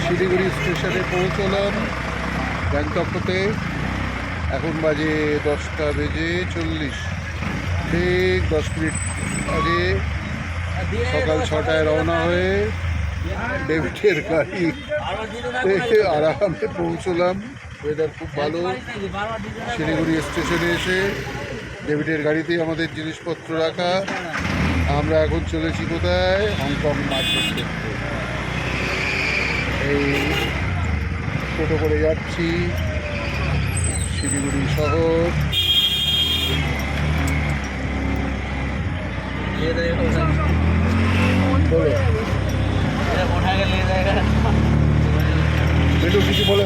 শিলিগুড়ি স্টেশনে পৌঁছলাম গ্যাংটক হতে। এখন বাজে 10:40, ঠিক 10 মিনিট আগে সকাল 6টায় রওনা হয়ে ডেভিডের গাড়ি আরামে পৌঁছলাম। ওয়েদার খুব ভালো। শিলিগুড়ি স্টেশনে এসে ডেভিডের গাড়িতেই আমাদের জিনিসপত্র রাখা। আমরা এখন চলেছি কোথায়? হংকং মার্কেট দেখতে। এই টোটো করে যাচ্ছি শিলিগুড়ি শহর। বেটু কিছু বলে